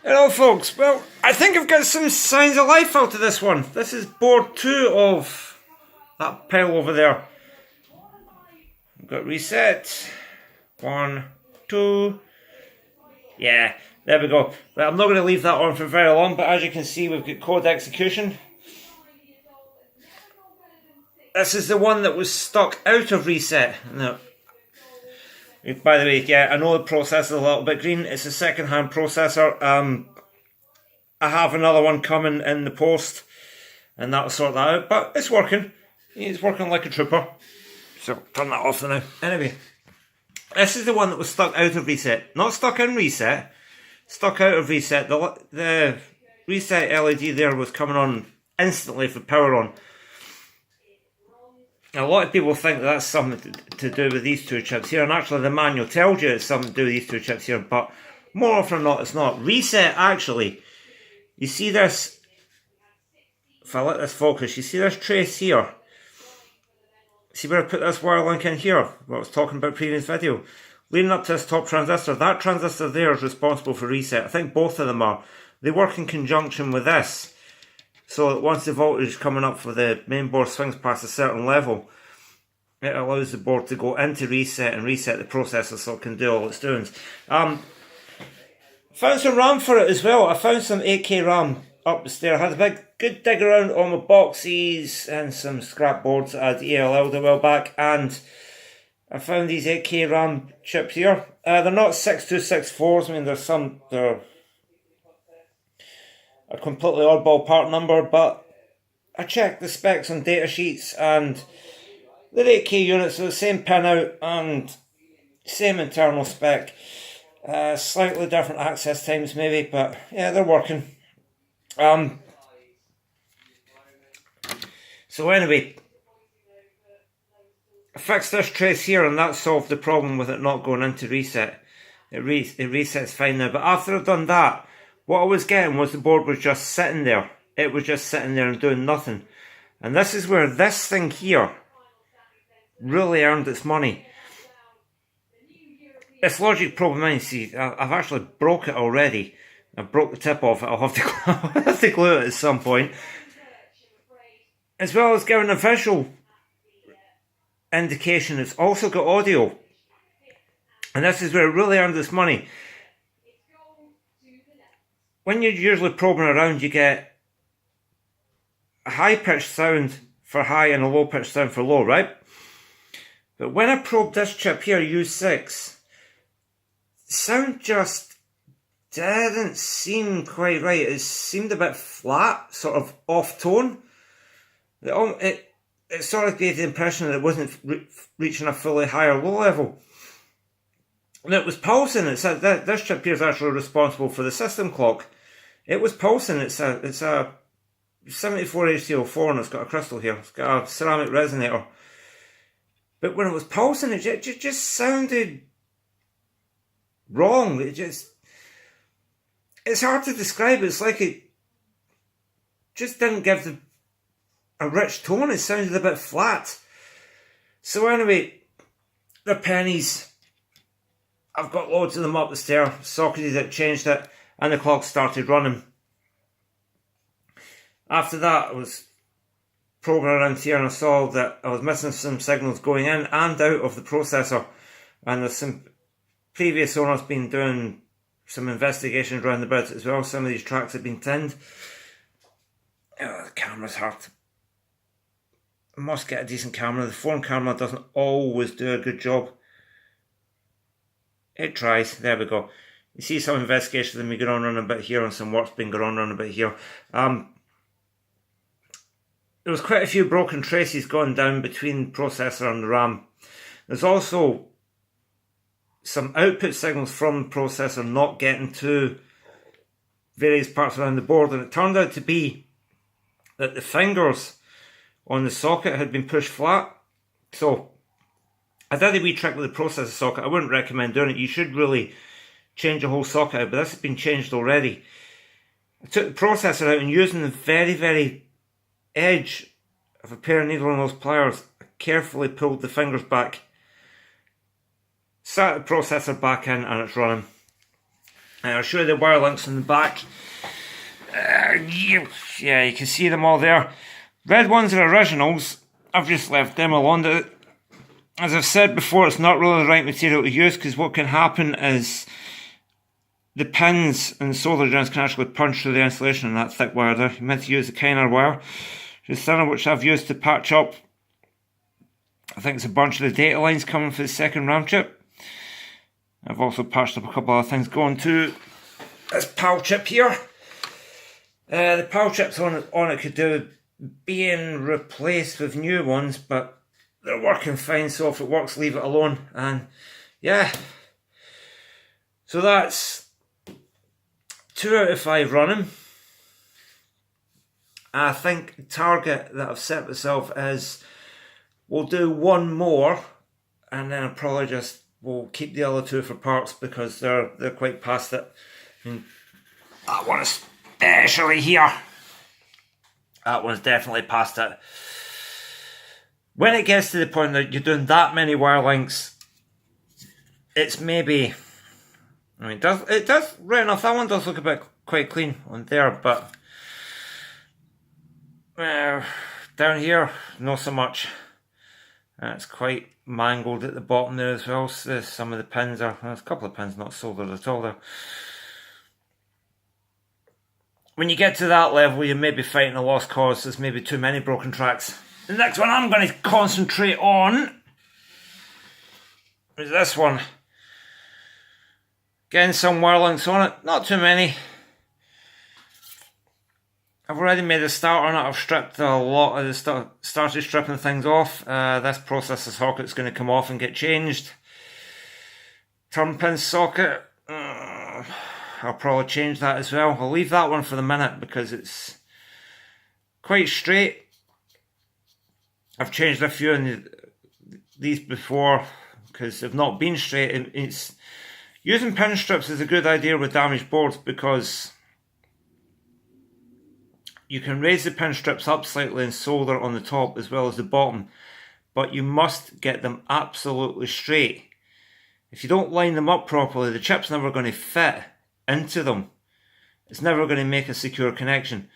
Hello folks, well I think I've got some signs of life out of this one. This is board 2 of that pile over there. I've got reset. 1, 2. Yeah, there we go. Well, I'm not going to leave that on for very long, but as you can see we've got code execution. This is the one that was stuck out of reset. Now, by the way, yeah, I know the processor is a little bit green. It's a second-hand processor. I have another one coming in the post, and that'll sort that out. But it's working. It's working like a trooper. So turn that off now. Anyway, this is the one that was stuck out of reset. Not stuck in reset. Stuck out of reset. The reset LED there was coming on instantly for power on. A lot of people think that's something to do with these two chips here, and actually the manual tells you it's something to do with these two chips here, but more often than not it's not. Reset actually, you see this, if I let this focus, you see this trace here. See where I put this wire link in here, what I was talking about previous video. Leading up to this top transistor, that transistor there is responsible for reset. I think both of them are. They work in conjunction with this. So that once the voltage coming up for the main board swings past a certain level, it allows the board to go into reset and reset the processor so it can do all its doings. Found some RAM for it as well. I found some 8K RAM up the stair. I had a big good dig around all my boxes and some scrap boards that I'd ELL'd a while back, and I found these 8K RAM chips here. They're not 6264s. I mean, they're a completely oddball part number, but I checked the specs on data sheets and they're 8K units, so the same pinout and same internal spec. Slightly different access times maybe, but yeah, they're working. So anyway, I fixed this trace here and that solved the problem with it not going into reset. It resets fine now, but after I've done that, what I was getting was the board was just sitting there. It was just sitting there and doing nothing. And this is where this thing here really earned its money. This logic probe mine, see, I've actually broke it already. I broke the tip off it. I'll have to glue it at some point. As well as giving a visual indication, it's also got audio. And this is where it really earned its money. When you're usually probing around, you get a high-pitched sound for high and a low-pitched sound for low, right? But when I probed this chip here, U6, sound just didn't seem quite right. It seemed a bit flat, sort of off-tone. It sort of gave the impression that it wasn't reaching a fully high or low level. And it was pulsing. It said that this chip here is actually responsible for the system clock. It was pulsing. It's a 74HT04 and it's got a crystal here. It's got a ceramic resonator. But when it was pulsing, it just sounded wrong. It's hard to describe. It's like it just didn't give a rich tone. It sounded a bit flat. So anyway, they're pennies. I've got loads of them up the stair, socketed it, changed it, and the clock started running. After that, I was probing around here and I saw that I was missing some signals going in and out of the processor. And there's some previous owners been doing some investigations around the bit as well. Some of these tracks have been tinned. Oh, the camera's hard. I must get a decent camera. The phone camera doesn't always do a good job. It tries. There we go. You see some investigations have been going on a bit here and some work's been going on a bit here. There was quite a few broken traces going down between the processor and the RAM. There's also some output signals from the processor not getting to various parts around the board, and it turned out to be that the fingers on the socket had been pushed flat. So I did a wee trick with the processor socket. I wouldn't recommend doing it. You should really change the whole socket out, but this has been changed already. I took the processor out and using the very edge of a pair of needle nose pliers, I carefully pulled the fingers back, sat the processor back in, and it's running. And I'll show you the wire links on the back. Yeah, you can see them all there. Red ones are originals. I've just left them alone. As I've said before, it's not really the right material to use, because what can happen is the pins and solder joints can actually punch through the insulation in that thick wire there. You're meant to use the Kiner wire, just thinner, which I've used to patch up. I think it's a bunch of the data lines coming for the second RAM chip. I've also patched up a couple of things going to this PAL chip here. The PAL chips on it could do with being replaced with new ones, but they're working fine, so if it works, leave it alone. And yeah, so that's 2 out of 5 running. I think the target that I've set myself is we'll do 1 more, and then I'll probably just will keep the other 2 for parts, because they're quite past it. And that one especially here, that one's definitely past it. When it gets to the point that you're doing that many wire links, it's maybe, I mean, it does right enough. That one does look a bit quite clean on there, but down here, not so much. It's quite mangled at the bottom there as well. So some of the pins are, there's a couple of pins not soldered at all there. When you get to that level, you may be fighting a lost cause. There's maybe too many broken tracks. The next one I'm going to concentrate on is this one. Getting some wire links on it, not too many. I've already made a start on it. I've stripped a lot of the started stripping things off. This processor socket's going to come off and get changed. Turn pin socket, I'll probably change that as well. I'll leave that one for the minute because it's quite straight. I've changed a few in these before because they've not been straight. It's using pin strips is a good idea with damaged boards, because you can raise the pin strips up slightly and solder on the top as well as the bottom, but you must get them absolutely straight. If you don't line them up properly, the chip's never going to fit into them. It's never going to make a secure connection.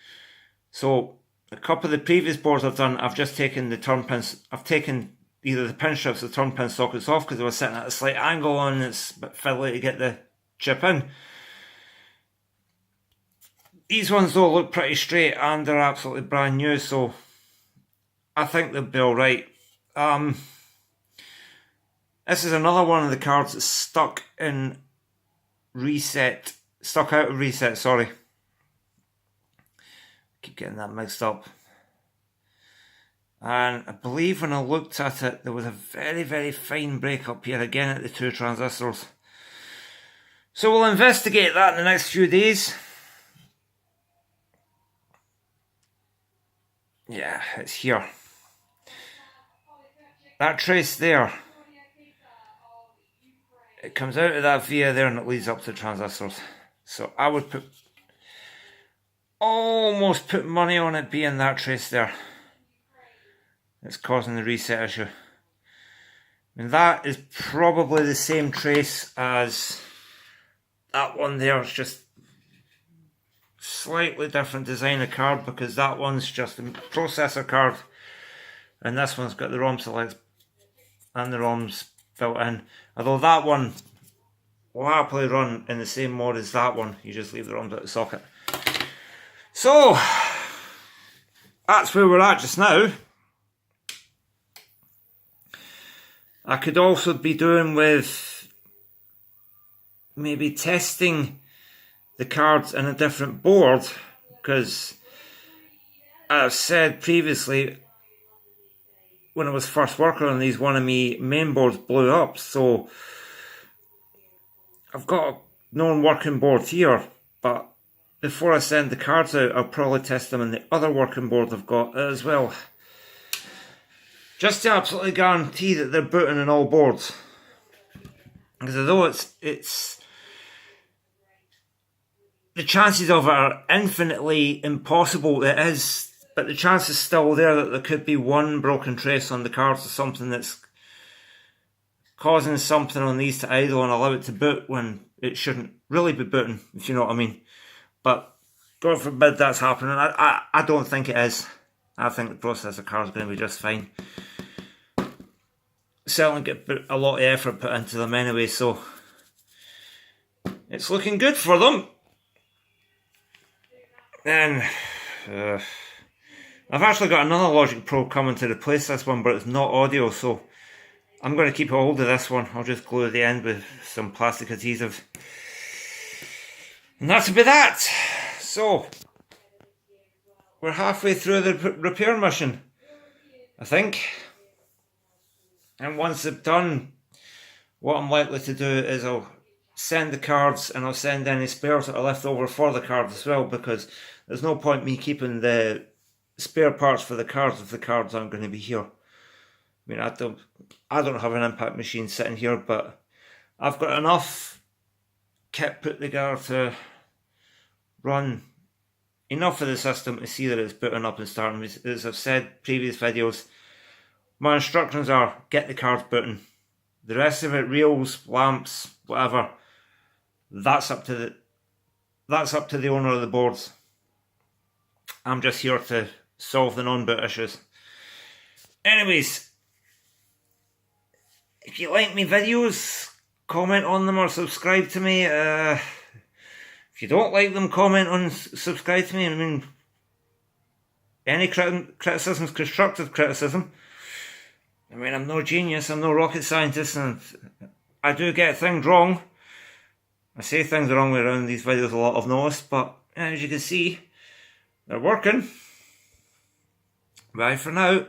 So a couple of the previous boards I've done, I've just taken the turn pins, I've taken either the pin strips or the turn pin sockets off because they were sitting at a slight angle and it's a bit fiddly to get the chip in. These ones though look pretty straight and they're absolutely brand new, so I think they'll be alright. This is another one of the cards that's stuck out of reset, sorry. Keep getting that mixed up. And I believe when I looked at it, there was a very, very fine break up here again at the 2 transistors. So we'll investigate that in the next few days. Yeah, it's here. That trace there, it comes out of that via there and it leads up to the transistors. So I would almost put money on it being that trace there. It's causing the reset issue. And that is probably the same trace as that one there. It's just slightly different design of card because that one's just a processor card and this one's got the ROM select and the ROMs built in. Although that one will happily run in the same mode as that one. You just leave the ROMs out of the socket. So that's where we're at just now. I could also be doing with maybe testing the cards in a different board, because I've said previously when I was first working on these, one of my main boards blew up, so I've got a non-working board here, but before I send the cards out I'll probably test them in the other working board I've got as well, just to absolutely guarantee that they're booting on all boards. Because although it's the chances of it are infinitely impossible, it is, but the chance is still there that there could be one broken trace on the cards or something that's causing something on these to idle and allow it to boot when it shouldn't really be booting, if you know what I mean. But God forbid that's happening. I don't think it is. I think the processor card is going to be just fine. Certainly get a lot of effort put into them anyway, so it's looking good for them. And I've actually got another Logic Pro coming to replace this one, but it's not audio, so I'm going to keep a hold of this one. I'll just glue the end with some plastic adhesive. And that's about that. So, we're halfway through the repair mission, I think. And once it's done, what I'm likely to do is I'll send the cards and I'll send any spares that are left over for the cards as well, because there's no point me keeping the spare parts for the cards if the cards aren't going to be here. I mean, I don't have an impact machine sitting here, but I've got enough kit put together to run enough of the system to see that it's booting up and starting. As I've said in previous videos, my instructions are get the cards booting. The rest of it, reels, lamps, whatever, that's up to the owner of the boards. I'm just here to solve the non-boot issues. Anyways, if you like me videos, comment on them or subscribe to me. If you don't like them, comment on, subscribe to me. I mean, any criticism is constructive criticism. I mean, I'm no genius, I'm no rocket scientist, and I do get things wrong. I say things the wrong way around these videos a lot, I've noticed, but as you can see, they're working. Bye for now.